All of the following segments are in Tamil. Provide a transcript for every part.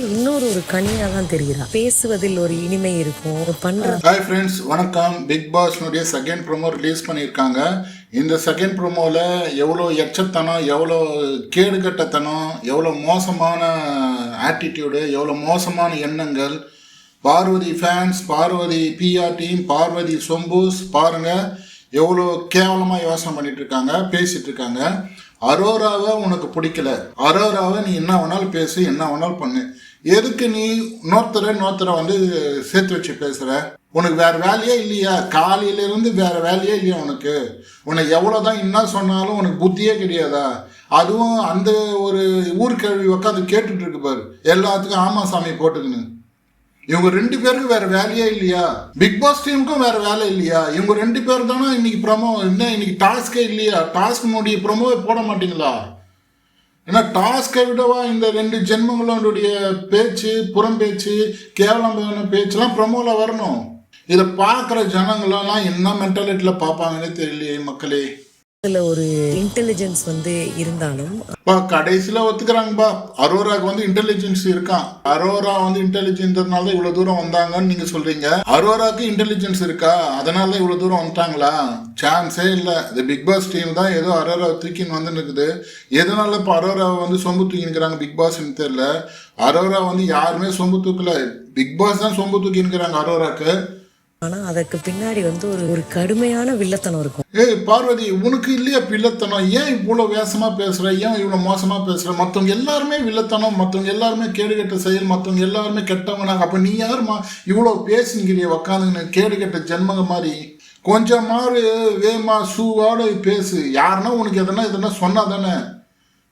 இன்னொரு ஒரு கனியா தான் தெரிகிறார். பேசுவதில் ஒரு இனிமை இருக்கும். ஹாய் ஃப்ரெண்ட்ஸ், வணக்கம். பிக் பாஸ்னுடைய செகண்ட் ப்ரோமோ ரிலீஸ் பண்ணியிருக்காங்க. இந்த செகண்ட் ப்ரோமோவில் எவ்வளோ எச்சத்தனம், எவ்வளோ கேடுகட்டத்தனம், எவ்வளோ மோசமான ஆட்டிடியூடு, எவ்வளோ மோசமான எண்ணங்கள். Parvathy fans, Parvathy PR team, Parvathy சொம்பூஸ் பாருங்கள் எவ்வளோ கேவலமாக யோசனை பண்ணிட்டு இருக்காங்க, பேசிட்டு இருக்காங்க. அரோராவை உனக்கு பிடிக்கல, அரோராவை நீ என்ன வேணாலும் பேசு, என்ன வேணாலும் பண்ணு. எதுக்கு நீ நோத்தரை வந்து சேர்த்து வச்சு பேசுற? உனக்கு வேற வேலையே இல்லையா? காலையிலிருந்து வேற வேலையே இல்லையா உனக்கு? உனக்கு எவ்வளோதான் என்ன சொன்னாலும் உனக்கு புத்தியே கிடையாதா? அதுவும் அந்த ஒரு ஊர்கேள்வி உட்காந்து கேட்டுட்டு இருக்கு பாரு, எல்லாத்துக்கும் ஆமா சாமி போட்டுக்குன்னு. இவங்க ரெண்டு பேருக்கும் வேற வேலையே இல்லையா? பிக் பாஸ் டீமுக்கும் வேற வேலை இல்லையா? இவங்க ரெண்டு பேர் தானே இன்னைக்கு ப்ரமோ, என்ன இன்னைக்கு டாஸ்கே இல்லையா? டாஸ்கினுடைய ப்ரமோவை போட மாட்டீங்களா? ஏன்னா டாஸ்கை விடவா இந்த ரெண்டு ஜென்மங்களோடைய பேச்சு, புறம் பேச்சு, கேவலமான பேச்சுலாம் ப்ரமோவில் வரணும். இதை பார்க்குற ஜனங்களெல்லாம் என்ன மென்டாலிட்டியில் பார்ப்பாங்கன்னே தெரியலையே மக்களே. அதில் ஒரு இன்டெலிஜென்ஸ் வந்து இருந்தாலும் கடைசியில் ஒத்துக்கிறாங்கப்பா, அரோராக்கு வந்து இன்டெலிஜென்ஸ் இருக்கான். அரோரா வந்து இன்டெலிஜென்ஸ்னால தான் இவ்வளோ தூரம் வந்தாங்கன்னு நீங்கள் சொல்கிறீங்க. அரோராக்கு இன்டெலிஜென்ஸ் இருக்கா? அதனால தான் இவ்வளோ தூரம் வந்துட்டாங்களா? சான்ஸே இல்லை. இந்த பிக் பாஸ் டீம் தான் ஏதோ அரோராவை தூக்கின்னு வந்து நிற்குது. எதனால இப்போ அரோராவை வந்து சொம்பு தூக்கி நிற்கிறாங்க பிக் பாஸ்ன்னு தெரியல. அரோரா வந்து யாருமே சொம்பு தூக்கல, பிக் பாஸ் தான் சொம்பு தூக்கி நிற்கிறாங்க அரோராக்கு. ஆனா அதற்கு பின்னாடி வந்து ஒரு கடுமையான வில்லத்தனம் இருக்கும். ஏய் பார்வதி, உனக்கு இல்லையா வில்லத்தனம்? ஏன் இவ்வளோ வேசமா பேசுற? ஏன் இவ்வளோ மோசமா பேசுற? மற்றவங்க எல்லாருமே வில்லத்தனம், மற்றவங்க எல்லாருமே கேடுகட்ட செயல், மற்றவங்க எல்லாருமே கெட்டவங்க. அப்ப நீ யாருமா இவ்வளோ பேசுங்கிறிய உக்காந்துன்னு கேடுகட்ட ஜென்மங்க மாதிரி? கொஞ்சமாறு வேமா சூவோடு பேசு. யாருன்னா உனக்கு எதனா சொன்னா தானே.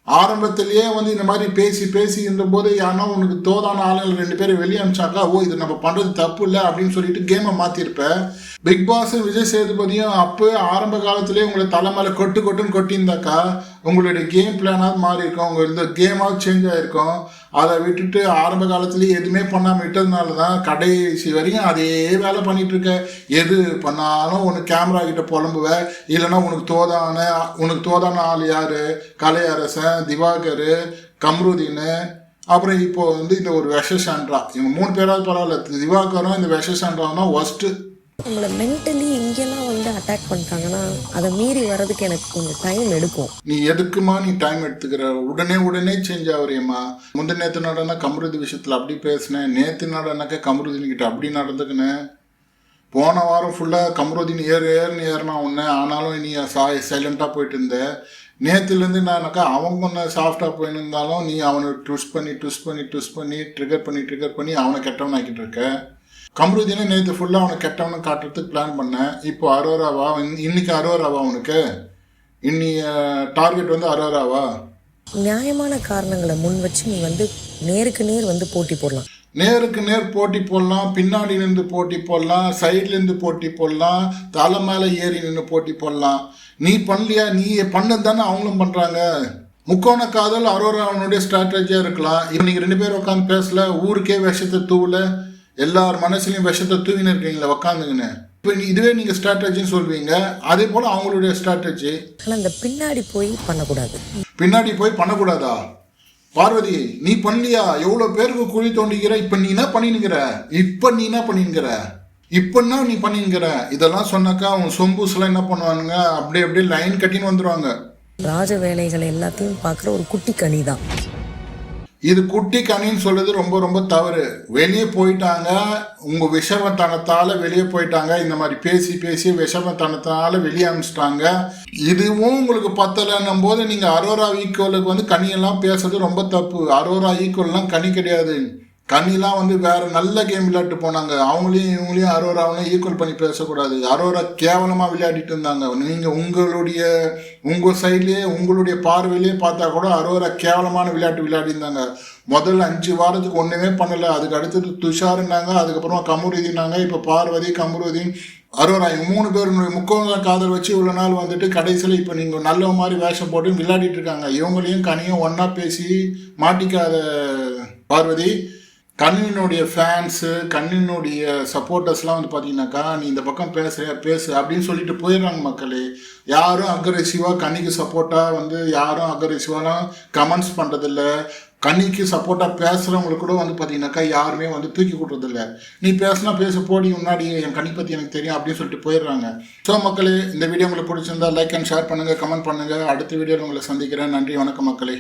ஆரம்பத்திலேயே வந்து இந்த மாதிரி பேசி இருந்த போது யாருன்னா உனக்கு தோதான ஆளுங்கள் ரெண்டு பேரும் வெளியே அனுப்பிச்சாக்கா, ஓ இது நம்ம பண்ணுறது தப்பு இல்லை அப்படின்னு சொல்லிட்டு கேமை மாற்றிருப்பேன். பிக் பாஸ் விஜய் சேதுபதியும் அப்போ ஆரம்ப காலத்திலேயே உங்களை தலைமையில கொட்டுன்னு கொட்டியிருந்தாக்கா உங்களுடைய கேம் பிளானாவது மாறி இருக்கும், உங்கள் இந்த கேமாவது சேஞ்ச் ஆகிருக்கும். அதை விட்டுட்டு ஆரம்ப காலத்துலேயே எதுவுமே பண்ணாமல் விட்டதுனால தான் கடைசி வரையும் அதே வேலை பண்ணிட்டு இருக்க. எது பண்ணாலும் உனக்கு கேமரா கிட்ட புலம்புவ, இல்லைன்னா உனக்கு தோதான ஆள் யாரு? கலையரசன், திவாகர், கம்ருதீன், அப்புறம் இப்போ வந்து இந்த ஒரு விஷசான்றா. இவங்க மூணு பேராவது பரவாயில்ல. திவாகரும் இந்த விஷசான்றாவும் தான் ஒஸ்ட்டு. நம்மளை மென்டலி இங்கெல்லாம் வந்து அட்டாக் பண்ணிட்டாங்கன்னா அதை மீறி வர்றதுக்கு எனக்கு கொஞ்சம் டைம் எடுக்கும். நீ எதுக்குமா நீ டைம் எடுத்துக்கிற? உடனே சேஞ்ச் ஆகுறியம்மா. நேற்று நடனா கமருதி விஷயத்தில் அப்படி பேசினேன், நேற்று நடனாக்கா கமருதின்கிட்ட அப்படி நடந்துக்கினேன். போன வாரம் ஃபுல்லாக கமருதின் ஏறினா ஒன்று, ஆனாலும் நீ சைலண்ட்டாக போயிட்டு இருந்த. நேற்றுலேருந்து நானாக்கா அவன் கொஞ்சம் சாஃப்டாக போயின்னு இருந்தாலும் நீ அவனை ட்விஸ்ட் பண்ணி ட்ரிகர் பண்ணி அவனை கெட்டவன் ஆக்கிட்டு இருக்க. கமருதீனை நேற்று ஃபுல்லாக அவனை கெட்டவனை காட்டுறதுக்கு பிளான் பண்ணேன். இப்போ அரோராவா? இன்னைக்கு அரோராவா? உனக்கு இன்னி டார்கெட் வந்து அரோராவா? நியாயமான காரணங்களை முன் வச்சு நீ வந்து நேருக்கு நேர் வந்து போட்டி போடலாம். நேருக்கு நேர் போட்டி போடலாம், பின்னாடி நின்று போட்டி போடலாம், சைட்லேருந்து போட்டி போடலாம், தலை மேலே ஏறி நின்று போட்டி போடலாம். நீ பண்ணலையா? நீ பண்ணது தானே அவங்களும் பண்ணுறாங்க. முக்கோண காதல் அரோராவனுடைய ஸ்ட்ராட்டஜியாக இருக்கலாம். இன்னைக்கு ரெண்டு பேரும் உட்காந்து பேசல, ஊருக்கே விஷத்தை தூவல, எல்லார் மனசுலையும் விஷத்தை தூவின்னு இருக்கீங்களா உக்காந்துங்கன்னு. இப்போ இதுவே நீங்கள் ஸ்ட்ராட்டஜின்னு சொல்வீங்க, அதே போல் அவங்களுடைய ஸ்ட்ராட்டஜி. ஆனால் இந்த பின்னாடி போய் பண்ணக்கூடாதா? பார்வதி, நீ பண்ணலையா? எவ்வளோ பேருக்கு குழி தோண்டிக்கிற? இப்போ நீ என்ன பண்ணிங்கிற? இதெல்லாம் சொன்னாக்கா அவங்க சொம்பூஸ்லாம் என்ன பண்ணுவானுங்க, அப்படியே லைன் கட்டின்னு வந்துடுவாங்க. ராஜ வேலைகளை எல்லாத்தையும் பார்க்குற ஒரு குட்டி கனி தான் இது. குட்டி கனின்னு சொல்றது ரொம்ப ரொம்ப தவறு. வெளியே போயிட்டாங்க, உங்கள் விஷமத்தனத்தால் வெளியே போயிட்டாங்க. இந்த மாதிரி பேசி விஷமத்தனத்தால் வெளியே அனுப்பிச்சிட்டாங்க. இதுவும் உங்களுக்கு பத்தலைன்னும் போது நீங்கள் அரோரா ஈக்குவலுக்கு வந்து கனியெல்லாம் பேசுறது ரொம்ப தப்பு. அரோரா ஈக்குவல்லாம் கனி கிடையாது. கனிலாம் வந்து வேற நல்ல கேம் விளையாட்டு போனாங்க. இவங்களையும் அரோராவையும் ஈக்குவல் பண்ணி பேசக்கூடாது. அரோரா கேவலமாக விளையாடிட்டு இருந்தாங்க. நீங்கள் உங்கள் சைட்லேயே உங்களுடைய பார்வையிலேயே பார்த்தா கூட அரோரா கேவலமான விளையாட்டு விளையாடி இருந்தாங்க. முதல்ல 5 வாரத்துக்கு ஒன்றுமே பண்ணலை. அதுக்கு அடுத்தது துஷாருன்னாங்க, அதுக்கப்புறமா கமருதீனாங்க, இப்போ பார்வதி, கமருதீன், அரோரா. இவங்க 3 பேருடைய முக்கோண காதல் வச்சு இவ்வளோ நாள் வந்துட்டு கடைசியில் இப்போ நீங்கள் நல்ல மாதிரி வேஷம் போட்டு விளையாடிட்டு இருக்காங்க. இவங்களையும் கனியும் ஒன்றா பேசி மாட்டிக்காத பார்வதி. கண்ணினுடைய ஃபேன்ஸு, கண்ணினுடைய சப்போர்ட்டர்ஸ்லாம் வந்து பார்த்தீங்கன்னாக்கா, நீ இந்த பக்கம் பேசு அப்படின்னு சொல்லிட்டு போயிடுறாங்க மக்களே. யாரும் அக்ரெசிவாக கண்ணிக்கு சப்போர்ட்டாக வந்து யாரும் அக்ரெசிவாலாம் கமெண்ட்ஸ் பண்ணுறதில்ல. கனிக்கு சப்போர்ட்டாக பேசுகிறவங்களுக்கு கூட வந்து பார்த்தீங்கன்னாக்கா யாருமே வந்து தூக்கி கொடுறதில்ல. நீ பேசுனா பேச போடி, முன்னாடி என் கனி பற்றி எனக்கு தெரியும் அப்படின்னு சொல்லிட்டு போயிடுறாங்க. ஸோ மக்களே, இந்த வீடியோ உங்களுக்கு பிடிச்சிருந்தா லைக் அண்ட் ஷேர் பண்ணுங்கள், கமெண்ட் பண்ணுங்கள். அடுத்த வீடியோவில் உங்களை சந்திக்கிறேன். நன்றி, வணக்கம் மக்களே.